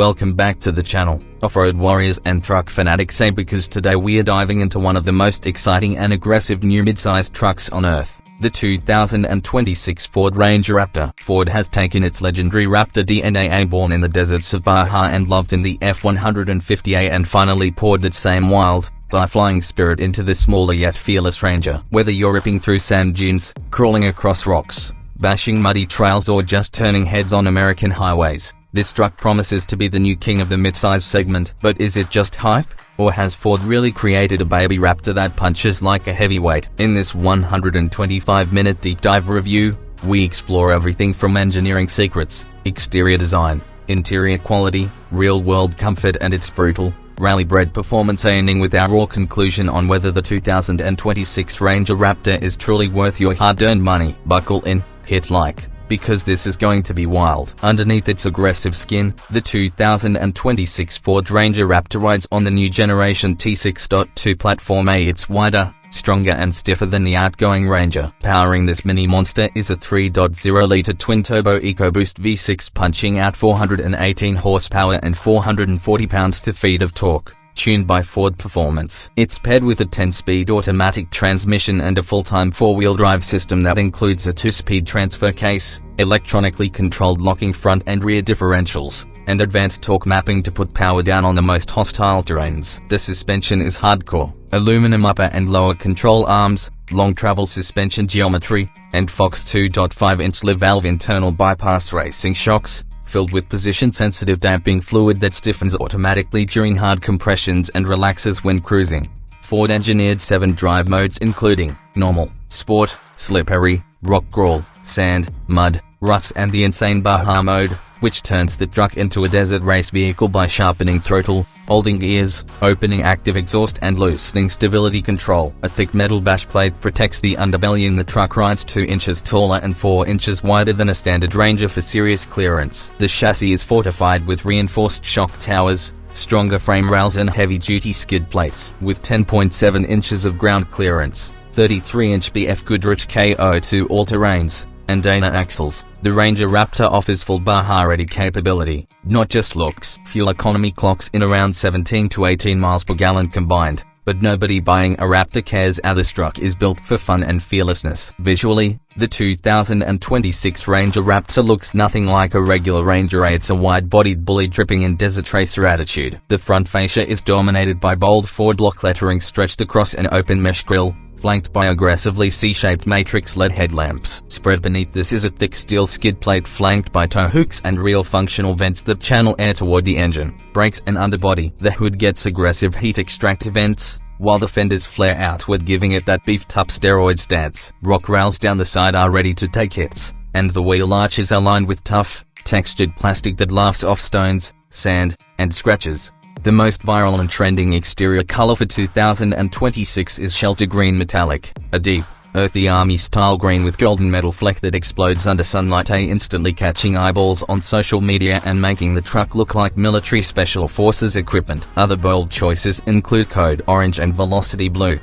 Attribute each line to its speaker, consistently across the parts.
Speaker 1: Welcome back to the channel, off-road warriors and truck fanatics say, because today we are diving into one of the most exciting and aggressive new mid-sized trucks on earth, the 2026 Ford Ranger Raptor. Ford has taken its legendary Raptor DNA, born in the deserts of Baja and loved in the F-150A, and finally poured its same wild, flying spirit into the smaller yet fearless Ranger. Whether you're ripping through sand dunes, crawling across rocks, bashing muddy trails, or just turning heads on American highways, this truck promises to be the new king of the midsize segment. But is it just hype? Or has Ford really created a baby Raptor that punches like a heavyweight? In this 125-minute deep dive review, we explore everything from engineering secrets, exterior design, interior quality, real-world comfort, and its brutal, rally-bred performance, ending with our raw conclusion on whether the 2026 Ranger Raptor is truly worth your hard-earned money. Buckle in, hit like, because this is going to be wild. Underneath its aggressive skin, the 2026 Ford Ranger Raptor rides on the new generation T6.2 platform. It's wider, stronger and stiffer than the outgoing Ranger. Powering this mini monster is a 3.0-liter twin-turbo EcoBoost V6 punching out 418 horsepower and 440 pounds-feet of torque, tuned by Ford Performance. It's paired with a 10-speed automatic transmission and a full-time four-wheel drive system that includes a 2-speed transfer case, electronically controlled locking front and rear differentials, and advanced torque mapping to put power down on the most hostile terrains. The suspension is hardcore, aluminum upper and lower control arms, long travel suspension geometry, and Fox 2.5-inch live-valve internal bypass racing shocks, filled with position-sensitive damping fluid that stiffens automatically during hard compressions and relaxes when cruising. Ford engineered 7 drive modes, including normal, sport, slippery, rock crawl, sand, mud, ruts, and the insane Baja mode, which turns the truck into a desert race vehicle by sharpening throttle, holding gears, opening active exhaust, and loosening stability control. A thick metal bash plate protects the underbelly, and the truck rides 2 inches taller and 4 inches wider than a standard Ranger for serious clearance. The chassis is fortified with reinforced shock towers, stronger frame rails, and heavy-duty skid plates. With 10.7 inches of ground clearance, 33-inch BF Goodrich KO2 all-terrains, and Dana axles, the Ranger Raptor offers full Baja-ready capability, not just looks. Fuel economy clocks in around 17 to 18 miles per gallon combined, but nobody buying a Raptor cares how this truck is built for fun and fearlessness. Visually, the 2026 Ranger Raptor looks nothing like a regular Ranger. It's a wide-bodied bully dripping in desert racer attitude. The front fascia is dominated by bold Ford block lettering stretched across an open mesh grille, flanked by aggressively C-shaped matrix LED headlamps. Spread beneath this is a thick steel skid plate flanked by tow hooks and real functional vents that channel air toward the engine, brakes, and underbody. The hood gets aggressive heat extractor vents, while the fenders flare outward, giving it that beefed-up steroid stance. Rock rails down the side are ready to take hits, and the wheel arches are lined with tough, textured plastic that laughs off stones, sand, and scratches. The most viral and trending exterior color for 2026 is shelter green metallic, a deep, earthy army-style green with golden metal fleck that explodes under sunlight, instantly catching eyeballs on social media and making the truck look like military special forces equipment. Other bold choices include code orange and velocity blue.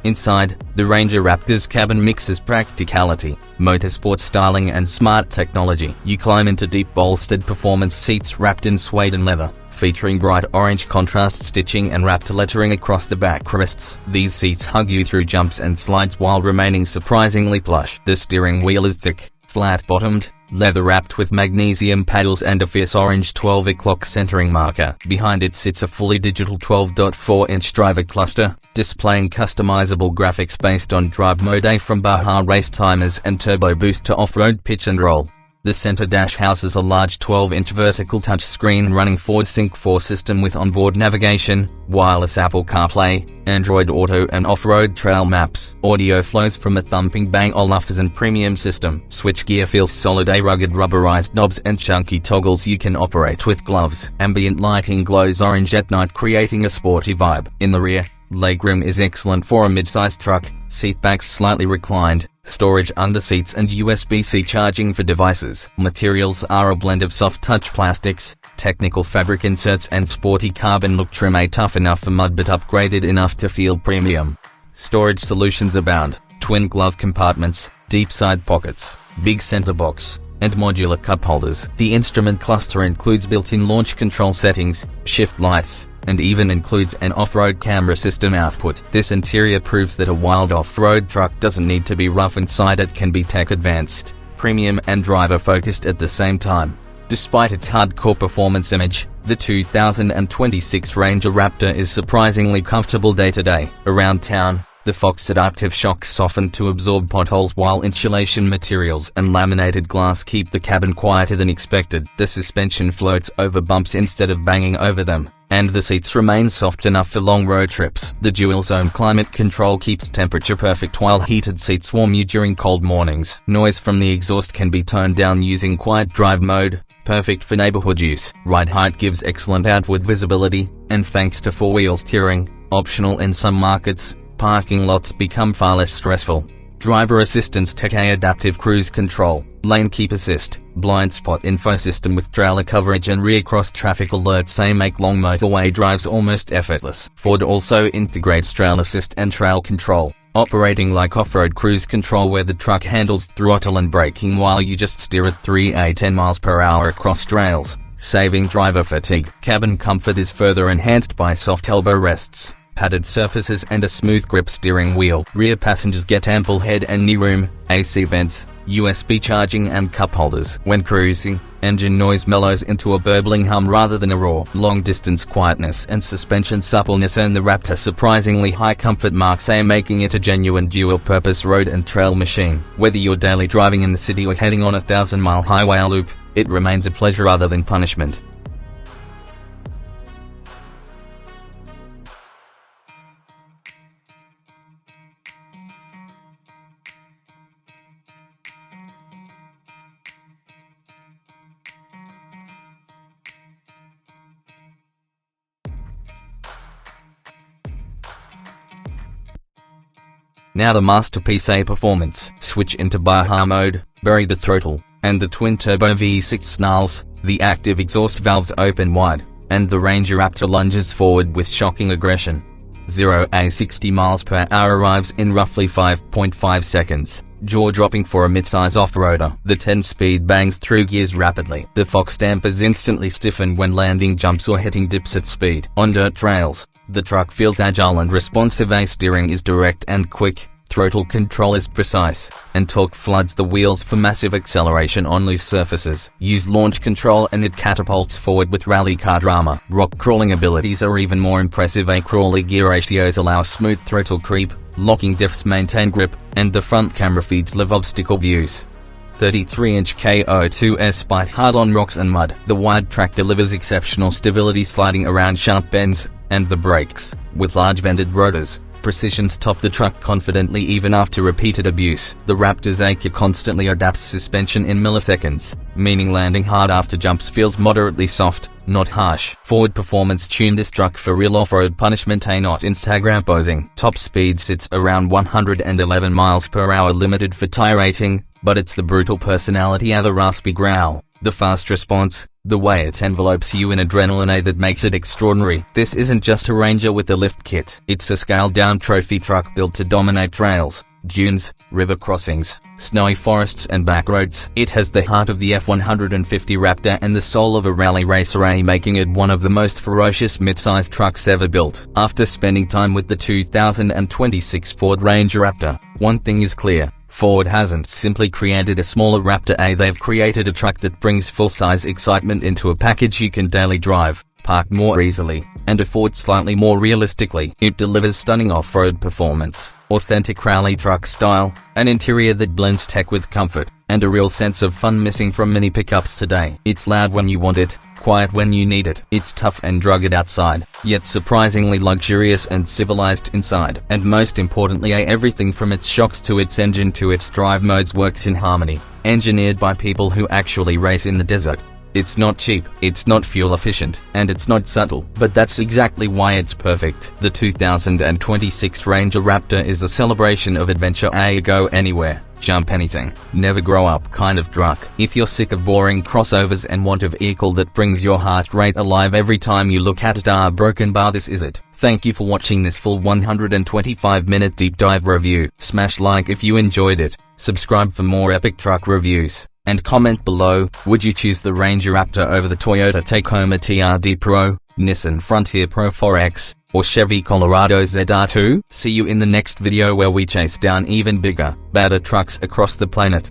Speaker 1: Inside, the Ranger Raptor's cabin mixes practicality, motorsport styling, and smart technology. You climb into deep bolstered performance seats wrapped in suede and leather, featuring bright orange contrast stitching and Raptor lettering across the backrests. These seats hug you through jumps and slides while remaining surprisingly plush. The steering wheel is thick, flat-bottomed, leather-wrapped with magnesium paddles and a fierce orange 12 o'clock centering marker. Behind it sits a fully digital 12.4-inch driver cluster, displaying customizable graphics based on drive mode, from Baja race timers and turbo boost to off-road pitch and roll. The center dash houses a large 12-inch vertical touchscreen running Ford Sync 4 system with onboard navigation, wireless Apple CarPlay, Android Auto, and off-road trail maps. Audio flows from a thumping Bang & Olufsen premium system. Switchgear feels solid, rugged rubberized knobs and chunky toggles you can operate with gloves. Ambient lighting glows orange at night, creating a sporty vibe. In the rear, legroom is excellent for a mid-sized truck, seatbacks slightly reclined, storage under seats, and USB-C charging for devices. Materials are a blend of soft-touch plastics, technical fabric inserts, and sporty carbon look trim. Tough enough for mud but upgraded enough to feel premium. Storage solutions abound: twin glove compartments, deep side pockets, big center box, and modular cup holders. The instrument cluster includes built-in launch control settings, shift lights, and even includes an off-road camera system output. This interior proves that a wild off-road truck doesn't need to be rough inside, it can be tech-advanced, premium and driver-focused at the same time. Despite its hardcore performance image, the 2026 Ranger Raptor is surprisingly comfortable day-to-day. Around town, the Fox adaptive shocks soften to absorb potholes, while insulation materials and laminated glass keep the cabin quieter than expected. The suspension floats over bumps instead of banging over them, and the seats remain soft enough for long road trips. The dual-zone climate control keeps temperature perfect, while heated seats warm you during cold mornings. Noise from the exhaust can be toned down using quiet drive mode, perfect for neighborhood use. Ride height gives excellent outward visibility, and thanks to four-wheel steering, optional in some markets, parking lots become far less stressful. Driver assistance tech: adaptive cruise control, lane keep assist, blind spot info system with trailer coverage and rear cross traffic alerts make long motorway drives almost effortless. Ford also integrates trail assist and trail control, operating like off-road cruise control where the truck handles throttle and braking while you just steer at 310 miles per hour across trails, saving driver fatigue. Cabin comfort is further enhanced by soft elbow rests, padded surfaces and a smooth grip steering wheel. Rear passengers get ample head and knee room, AC vents, USB charging and cup holders. When cruising, engine noise mellows into a burbling hum rather than a roar. Long-distance quietness and suspension suppleness earn the Raptor surprisingly high comfort marks, making it a genuine dual-purpose road and trail machine. Whether you're daily driving in the city or heading on a 1,000-mile highway loop, it remains a pleasure rather than punishment. Now the masterpiece performance. Switch into Baja mode, bury the throttle, and the twin-turbo V6 snarls, the active exhaust valves open wide, and the Ranger Raptor lunges forward with shocking aggression. 0-60 miles per hour arrives in roughly 5.5 seconds, jaw-dropping for a midsize off-roader. The 10-speed bangs through gears rapidly. The Fox dampers instantly stiffen when landing jumps or hitting dips at speed. On dirt trails, the truck feels agile and responsive. Steering is direct and quick, throttle control is precise, and torque floods the wheels for massive acceleration on loose surfaces. Use launch control and it catapults forward with rally car drama. Rock crawling abilities are even more impressive. Crawly gear ratios allow smooth throttle creep, locking diffs maintain grip, and the front camera feeds live obstacle views. 33-inch KO2S bite hard on rocks and mud. The wide track delivers exceptional stability sliding around sharp bends, and the brakes, with large vented rotors, precisions top the truck confidently even after repeated abuse. The Raptor's ECU constantly adapts suspension in milliseconds, meaning landing hard after jumps feels moderately soft, not harsh. Ford Performance tuned this truck for real off-road punishment, not Instagram posing. Top speed sits around 111 miles per hour, limited for tire rating, but it's the brutal personality, the raspy growl, the fast response, the way it envelopes you in adrenaline that makes it extraordinary. This isn't just a Ranger with a lift kit. It's a scaled-down trophy truck built to dominate trails, dunes, river crossings, snowy forests and back roads. It has the heart of the F-150 Raptor and the soul of a rally racer, making it one of the most ferocious midsize trucks ever built. After spending time with the 2026 Ford Ranger Raptor, one thing is clear. Ford hasn't simply created a smaller Raptor, they've created a truck that brings full-size excitement into a package you can daily drive, park more easily, and afford slightly more realistically. It delivers stunning off-road performance, authentic rally truck style, an interior that blends tech with comfort, and a real sense of fun missing from many pickups today. It's loud when you want it, quiet when you need it. It's tough and rugged outside, yet surprisingly luxurious and civilized inside. And most importantly, everything from its shocks to its engine to its drive modes works in harmony. Engineered by people who actually race in the desert. It's not cheap, it's not fuel efficient, and it's not subtle, but that's exactly why it's perfect. The 2026 Ranger Raptor is a celebration of adventure, go anywhere, jump anything, never grow up kind of truck. If you're sick of boring crossovers and want a vehicle that brings your heart rate alive every time you look at it, broken bar, this is it. Thank you for watching this full 125-minute deep dive review. Smash like if you enjoyed it, subscribe for more epic truck reviews. And comment below, would you choose the Ranger Raptor over the Toyota Tacoma TRD Pro, Nissan Frontier Pro 4X, or Chevy Colorado ZR2? See you in the next video where we chase down even bigger, badder trucks across the planet.